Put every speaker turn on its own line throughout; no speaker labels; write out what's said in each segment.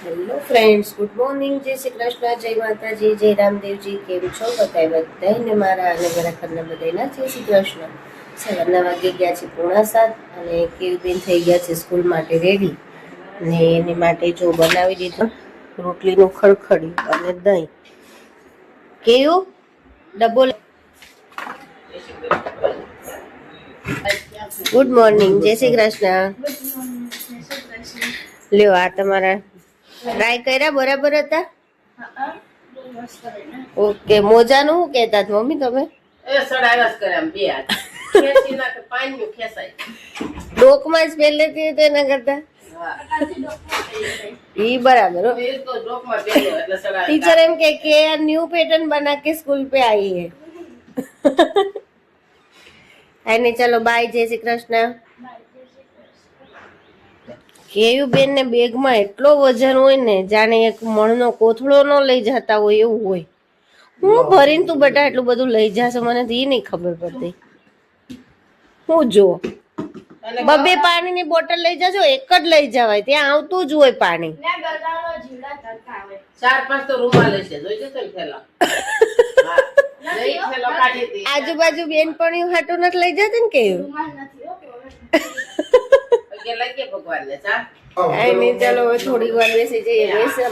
Hello friends, good morning. જય શ્રી કૃષ્ણ, જય માતાજી, જય રામદેવજી. કેમ છો બધાને મારા અને મારા ઘરના બધાના જય શ્રી કૃષ્ણ. સવારના વાગી ગયા છે 6:45 અને કેવીબેન થઈ ગયા છે સ્કૂલ માટે રેડી. ને એની માટે જો બનાવી દીધું રોટલીનું ખડખડી અને દહીં. કેવું ડબ્બો. ગુડ મોર્નિંગ, જય શ્રી કૃષ્ણ. લ્યો આ તમારા ટ્રાય કર્યા બરાબર હતા? ઓકે. મોજાનું શું કહેતા હતા મમ્મી તમે? ડોકમાં જ પહેલેથી તો એના કરતા ઈ બરાબર. टीचर एम के न्यू पैटर्न बना के स्कूल पे आई है. नहीं चलो बाय, जय श्री कृष्ण. કેયું બેન ને બેગમાં એટલો વજન હોય ને જાણે એક મણનો કોથળો નો લઈ જતા હોય એવું હોય. હું ભરીને તું બેટા એટલું બધું લઈ જશે મને તો એ નહીં ખબર પડતી. હું જો બબે પાણીની બોટલ લઈ જજો, એક જ લઈ જવાય, ત્યાં આવતું જ હોય પાણી.
4-5 તો રૂમાલ લેશે, જોઈ જશે થેલા.
આજુબાજુ બેનપણીઓ હાટું નથી લઈ જતી ને કેવું? ચલો થોડીક વાર બેસી જઈએ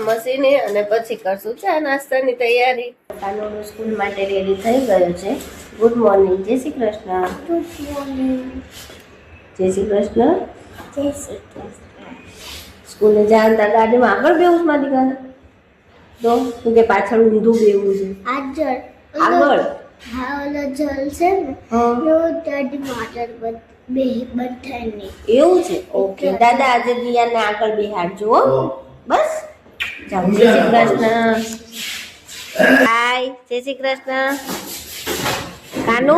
મશીને અને પછી કરશું ચા નાસ્તાની તૈયારી. કાનોનો સ્કૂલ માટે રેડી થઈ ગયો છે. ગુડ મોર્નિંગ, જય શ્રી કૃષ્ણ. ગુડ મોર્નિંગ, જય શ્રી કૃષ્ણ. જય શ્રી કૃષ્ણ. સ્કૂલે જાણતા ગાડીમાં આગળ બેવું માં દીકરા તો તું કે પાછળ ઊંધું બેવું છે? આગળ.
હા, ઓલો જલ છે ને એવું દાદી મોટર બધાને
એવું છે. ઓકે દાદા આજે દિયાને આગળ બેહાડજો હો. બસ જાઓ. જય શ્રી કૃષ્ણ. હાય, જય શ્રી કૃષ્ણ. કાનુ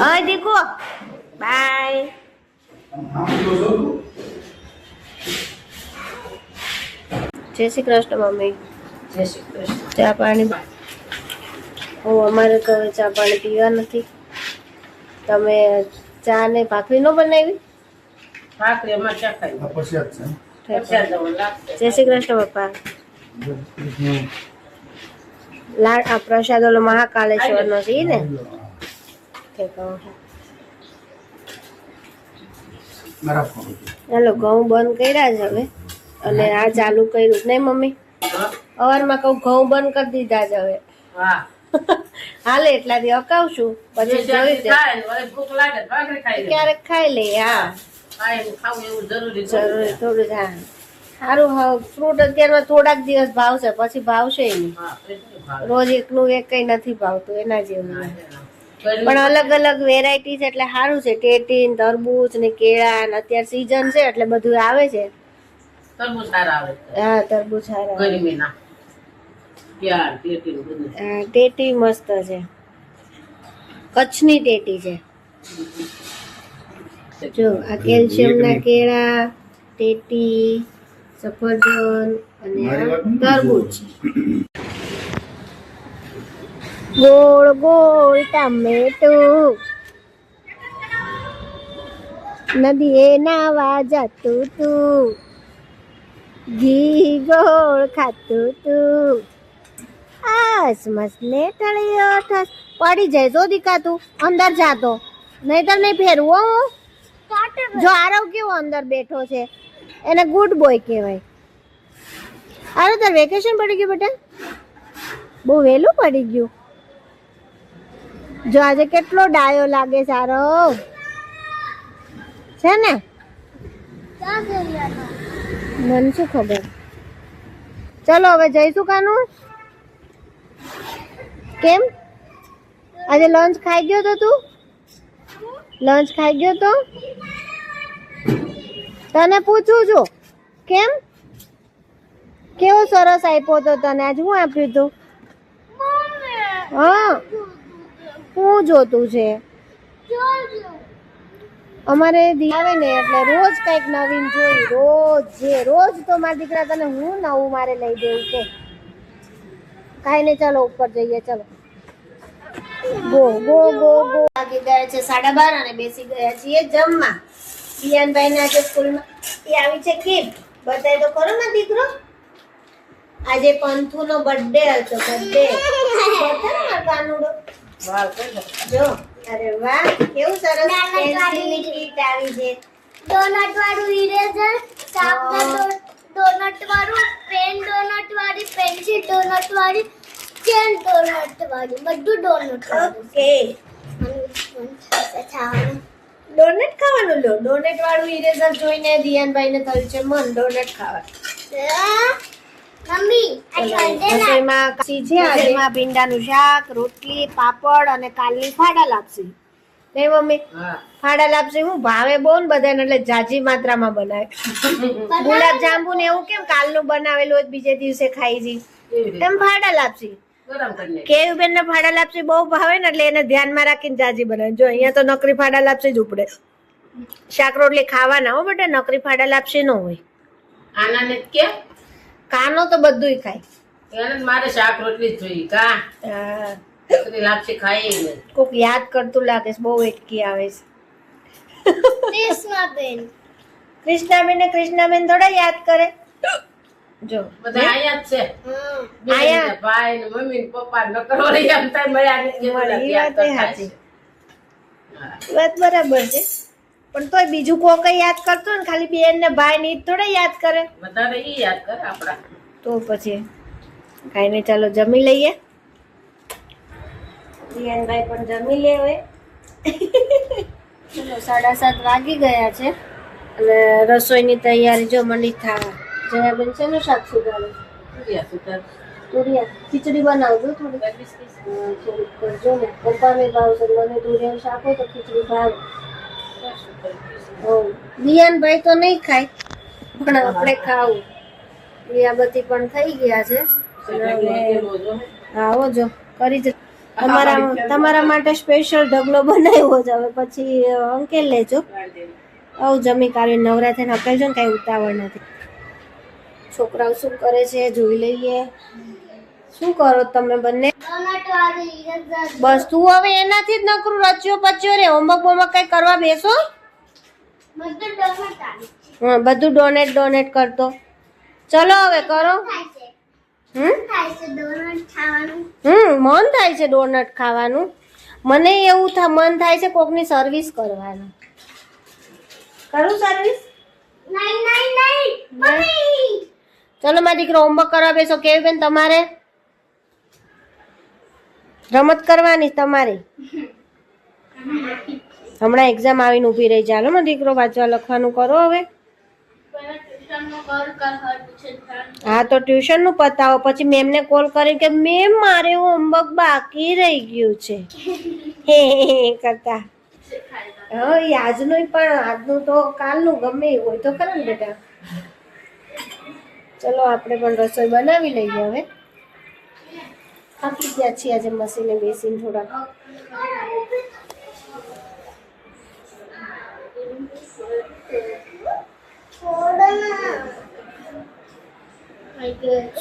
અય દીકો બાય. જય શ્રી કૃષ્ણ મમ્મી.
જય શ્રી કૃષ્ણ.
ચા પાણી? અમારે તો હવે ચા પાણી પીવા નથી. તમે ચા ને ભાખરી નો બનાવી?
ભાખરી અમાર ચા ખાઈ.
જય શ્રી કૃષ્ણ પપ્પા. લાડ આ પ્રસાદ ઓલો મહાકાલેશ્વર નો છે ને? ચાલો ઘઉં બંધ કર્યા છે હવે અને આ ચાલુ કર્યું નહીં મમ્મી? સવારમાં કહું ઘઉં બંધ કરી દીધા છે હવે.
હા
હાલે એટલાથી અકાવશું પછી જોઈ ક્યારેક ખાઈ લઈએ. હા જરૂરી થોડું. હા સારું. હા ફ્રૂટ અત્યારમાં થોડાક દિવસ ભાવશે પછી ભાવશે નહીં. રોજ એકનું એક કઈ નથી ભાવતું એના જેવું. પણ અલગ અલગ વેરાયટી છે એટલે સારું છે. ટેટીન, તરબૂચ ને કેળા ને અત્યારે સીઝન છે એટલે બધું આવે છે.
તરબૂચ સારા આવે.
હા તરબૂચ સારા
ગરમીના.
ટેટી મસ્ત છે. કચ્છની ટેટી છે. જો આ કેલ્શિયમ ના કેળા, ટેટી, સફરજન અને તરબૂચ. ગોળ ગોળ ટામેટું નદીએ નાવા જતું તું, ઘી ગોળ ખાતું તું. મસલે તળિયો ઠસ પડી જાય જો દીકાતું અંદર જાતો નહીતર નહીં ફેરવું. જો આરવ કેવો અંદર બેઠો છે એને ગુડ બોય કહેવાય. આરવ તાર વેકેશન પડી ગયું બેટા? બહુ વહેલું પડી ગયું. જો આજે કેટલો ડાયો લાગે સારો છે ને? મને શું ખબર. ચલો હવે જઈશું કાનું. કેમ આજે લંચ ખાઈ ગયો તો તું? લંચ ખાઈ ગયો તો? તને પૂછું છું કેમ? કેવો સરસ આપ્યો તો તને. આજ હું આપ્યું તું? હા હું જોતું છે? અમારે આવે ને એટલે રોજ કઈક નવીન જોઈ. રોજ તો મારા દીકરા તને હું નવું મારે લઈ દેવું કે કાઈ નહીં. ચાલો ઉપર જઈએ. ચલો ગો ગો ગો ગો. વાગી ગયા છે 12:30 અને બેસી ગયા છીએ જમવા. રિયાનભાઈ ને આજે સ્કૂલમાં એ આવી છે ગિફ્ટ. બતાય તો ખરો માં દીકરો. આજે પંથુનો બર્થડે હતો. બર્થડે બતાય કાનુડો.
વાહ કઈ દો.
જો અરે વાહ કેવું સરસ પેન્સિલની કીટ આવી છે.
ડોનટ વાળું ઇરેઝર, શાર્પનર ડોનટ વાળું, પેન ડોનટ વાળી, પેન્સિલ ડોનટ વાળી, ચેન ડોનટ વાળી, બધું ડોનટ વાળું.
ઓકે
ખાવાનું
ડોનટ ખાવાનું લો. ડોનટ વાળું ઇરેઝર જોઈને દિયાનભાઈને થયું છે મન ડોનટ ખાવા.
મમ્મી આ સંડે ના
રસોઈમાં કાચી છે આજે. એમાં ભીંડાનું શાક, રોટલી, પાપડ અને કાલની ફાડા લાપસી. નહીં મમ્મી?
હા
ફાડા લાપસી હું ભાવે બહુ ને બધાને એટલે જાજી માત્રામાં બનાવે. ગુલાબ જાંબુ ને એવું કેમ કાલનું બનાવેલું હોય તો બીજે દિવસે ખાઈ જી
એવી રીતે
એમ ફાડા લાપસી.
ગરમ કરીને
કેયુબેન ને ફાડા લાપસી બહુ ભાવે ને એટલે એને ધ્યાનમાં રાખીને જાજી બનાવે. જો અહીંયા તો નકરી ફાડા લાપસી જ ઉપડે. શાક રોટલી ખાવાના હો બેટા, નકરી ફાડા લાપસી ન હોય.
આનાને કે
કાનો તો બધુંય ખાય.
એને મારે શાક રોટલી જ જોઈએ કા
હા,
છોકરી લાપસી ખાય નહીં.
કોક યાદ કરતું લાગે છે, બહુ એકકી આવે છે.
કૃષ્ણાબેન
કૃષ્ણાબેન ને કૃષ્ણાબેન થોડા યાદ કરે. જો
બધા અહીંયા જ છે.
આયા.
બેન ને ભાઈ ને મમ્મી ને પપ્પા ને નકર ઓલી એમ થાય મળ્યા નથી
મળે,
બધા
ઈ
યાદ
વાત એ
કરતા
સાચી.
છે. હા.
ઈ વાત બરાબર છે, પણ તોય બીજું કોક યાદ કરતો ને ખાલી બેન ને ભાઈ ને ઈ થોડા યાદ કરે.
વધારે ઈ યાદ કરે આપડા.
તો પછી કાંઈ નહીં, ચાલો જમી લઈએ. દિયાનભાઈ પણ જમી લે હવે. ચલો 7:30 વાગી ગયા છે અને રસોઈની તૈયારી જો મંડી થવા. જયાબેન છે ને શાક સુધારે.
તુરિયા સુધાર.
તુરિયા ખીચડી બનાવજો થોડી. થોડીક કરજો ને, પપ્પાને ભાવશે, મને તુરિયાનું શાક હોય તો ખીચડી ભાવે. દિયાનભાઈ તો નહીં ખાય પણ આપણે ખાવું. દિયાબતી પણ થઈ ગયા છે. હા હો, જો કરી જ તમારા માટે સ્પેશિયલ ઢગલો બનાવ્યો જ. હવે પછી અંકેલ લેજો. આવું જમી કાઢી નવરા થઈને અકેલજો ને, કાંઈ ઉતાવળ નથી. છોકરાઓ શું કરે છે જોઈ લઈએ. શું કરો તમે બંને?
ડોનટ વાળું ઇરેઝર
બસ તું હવે એનાથી જ નકરું રચ્યો પચ્યો રે. હોમવર્ક બોમવર્ક કઈ કરવા બેસો.
બધું ડોનટ વાળું
હા, બધું ડોનેટ કરતો. ચલો હવે કરો.
થાય છે.
હમ
થાય છે ડોનટ ખાવાનું.
મન થાય છે ડોનટ ખાવાનું. મને એવું મન થાય છે કોકની સર્વિસ કરવાનું. કરું સર્વિસ?
નહીં નહીં નહીં મમ્મી
ચલો મારા દીકરો હોમવર્ક કરવા બેસો. કેવી બેન તમારે? રમત કરવાની તમારી. હમણાં એક્ઝામ આવીને ઊભી રહી. ચાલો મારો દીકરો વાંચવા લખવાનું કરો હવે. હા તો ટ્યુશન નું પતાવો, પછી મેમને કોલ કરી કે મેમ મારે હોમવર્ક બાકી રહી ગયું છે હે કરતા. હા, એ આજનું પણ આજનું તો કાલનું ગમે એવું હોય તો ખરા ને બેટા. ચલો આપણે પણ રસોઈ બનાવી લઈએ હવે. થાકી ગયા છીએ આજે મશીને બેસીને થોડાક.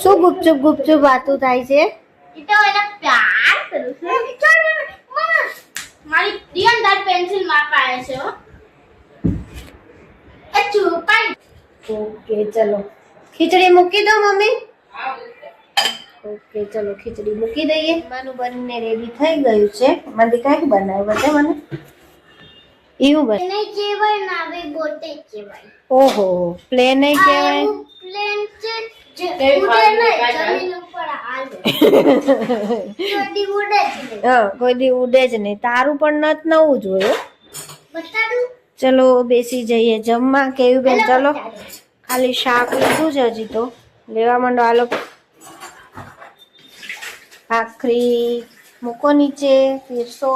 શું ગુપચુપ વાતું થાય છે?
એ તો એને પ્યાર કરું છું. ચાલ મમ્મા મારી દિયાનદાર પેન્સિલ માં પાડે છે હો. એ છુપાઈ.
ઓકે ચલો ખીચડી મૂકી દો મમ્મી. ઓકે ચલો ખીચડી મૂકી દઈએ. માનું બનીને રેડી થઈ ગયું છે. મારી કાંઈક બનાવ્યું બતે મને એવું બને.
એને કહેવાય ના આવે ગોટે કહેવાય.
ઓહો, પ્લેન નહીં કહેવાય.
પ્લેન છે જે
કેવી
ઉડે
ફાટે
નહીં,
કાંઈ
જમીન ઉપર હાલે. કદી ઉડે જ નહીં.
હા, કોઈ દી ઉડે જ નહીં. તારું પણ નત નવું જ હોય હો.
બતાડું?
ચલો બેસી જઈએ જમવા. કેવું બેન ચલો.
બતાડું.
ખાલી શાક લીધું છે હજી તો. લેવા માંડો હાલો. ભાખરી મૂકો નીચે, પીરસો.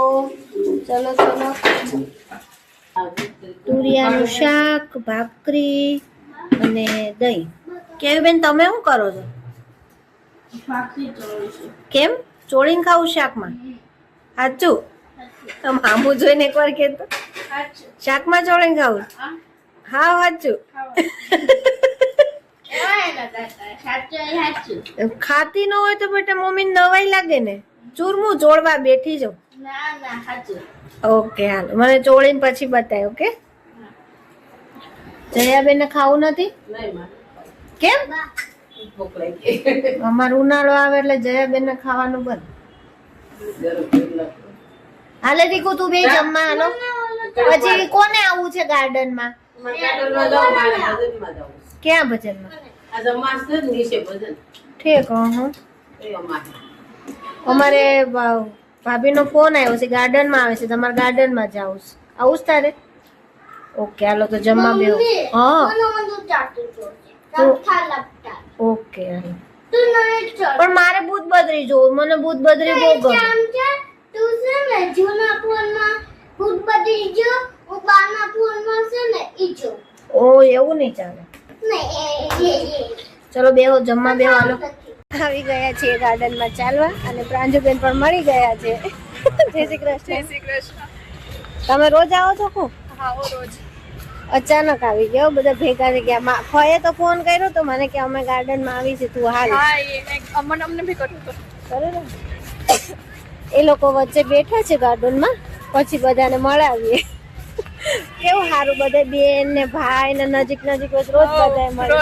ચલો ચલો. તુરિયાનું શાક, ભાખરી અને દહીં. કેવી બેન તમે શું કરો છો? કેમ ચોળીને ખાવું શાકમાં? સાચું? આમ આમું જોઈને એકવાર કહેતો. શાકમાં ચોળીને ખાવું? હા સાચું. ખાતી ન હોય તો બેટા મમ્મી નવાઈ લાગે ને. ચૂરમું ચોળવા બેઠી જાઉં. ઓકે હાલો, મને ચોળીને પછી બતાય. ઓકે જયાબેન ને ખાવું નથી?
નહીં માં
કેમ
ભૂખ લાગી
અમાર ઉનાળો આવે એટલે જયાબેન ને ખાવાનું બંધ. હાલે દીકુ તું બે જમવા હાલો. પછી કોને આવું છે ગાર્ડન માં? ક્યાં ભજનમાં? ઠીક હું અમારે ભાભી નો ફોન આવ્યો છે, ગાર્ડન માં આવે છે, તમારે ગાર્ડન માં જાવ છે, આવું જ તારે? ઓકે હાલો તો જમવા બેહો. હા ઓકે હાલો. પણ મારે ભૂત બદરી જોવું, મને ભૂત બદરી બહુ ગમે.
તું છે ને જૂના ફોનમાં ભૂત બધી જો હું બાના ફોનમાં છે ને ઈ જો.
ઓ એવું નહીં ચાલે.
નહીં
ચલો બેહો જમવા બેહો હાલો. આવી ગયા છીએ ગાર્ડન માં ચાલવા અને પ્રાંજુબેન પણ મળી ગયા છે. જય શ્રી કૃષ્ણ. તમે રોજ આવો છો કો?
રોજ
અચાનક આવી ગયો, બધા ભેગા થઈ ગયા. ફઈએ તો ફોન કર્યો તો મને કે અમે ગાર્ડન માં આવી છે, તું હાલ.
અમને બી કર્યું હતું.
બરાબર. એ લોકો વચ્ચે બેઠા છે ગાર્ડન માં, પછી બધાને મળાવીએ. કેવું સારું, બધા બેન ને ભાઈ ને નજીક નજીક રોજ બધાય મળે.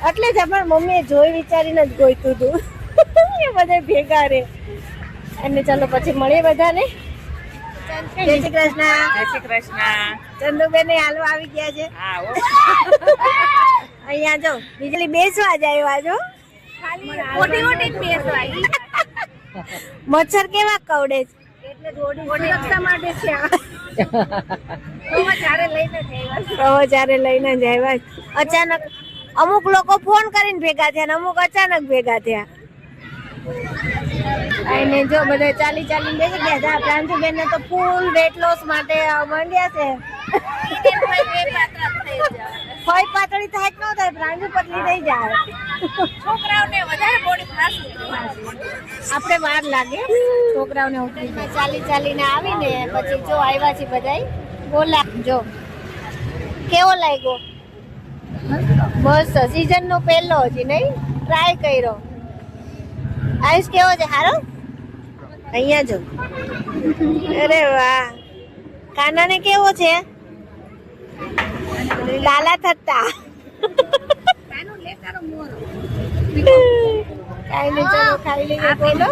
એટલે જ અમારી મમ્મીએ જોઈ વિચારીને જ ગોઈતું હતું એ બધા ભેગા રે. અને ચલો પછી મળીએ બધાને. જય શ્રી કૃષ્ણ.
જય શ્રી કૃષ્ણ.
ચંદુબેન હાલો આવી ગયા છે. અહીંયા જો બીજલી બેસવા જ આવ્યા છો. મચ્છર કેવા કવડે છે એટલે સુરક્ષા માટે છે. પ્રવચારે લઈને જ આવ્યા. અચાનક અમુક લોકો ફોન કરીને ભેગા થયા ને અમુક અચાનક ભેગા થયા. અને જો બધા ચાલી ચાલીને બેસી ગયા હતા. પ્રાંજુબેન ને તો ફૂલ વેટ લોસ માટે માંડ્યા છે. ફોઈ પાતળી થાય કે ન થાય, પ્રાંજુ પતલી થઈ જાય.
છોકરાઓને વધારે બોડી ફાસ્ટ
આપણે વાર લાગે છોકરાઓને ઉતરી જાય. ચાલી ચાલીને આવીને પછી જો આવ્યા છે બધાય. બોલા જો કેવો લાગ્યો? મસ્ત. સીઝન નો પહેલો હજી નહીં ટ્રાય કર્યો. આયુષ કેવો છે? હારો. અહીંયા જો. અરે વાહ. કાના ને કેવો છે? લાલા થતા. કાઈ નહીં, ચલો ખાઈ લઈએ. બોલો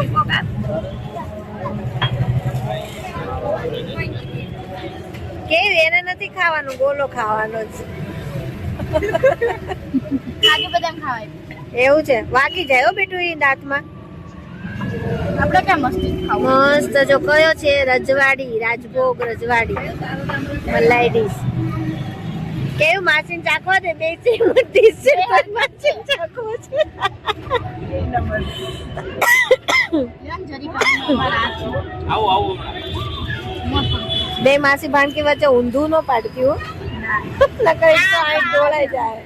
કેવી? એને નથી ખાવાનું, ગોલો ખાવાનો જ.
કાજુ બદામ ખાવાય.
એવું છે? વાગી જાય હો બેટું એ દાંતમાં.
આપણે ક્યાં મસ્તી ખાવું.
મસ્ત. જો કયો છે? રજવાડી, રાજભોગ રજવાડી મલાઈ ડીશ. કેવું? માસીને ચાખવા દે. બેસી મોટી છે પણ માસીને ચાખવો છે. બે માસી ભાણકી વચ્ચે ઊંધું ન પાડતી હો, નકર 108 દોડાઈ જાય.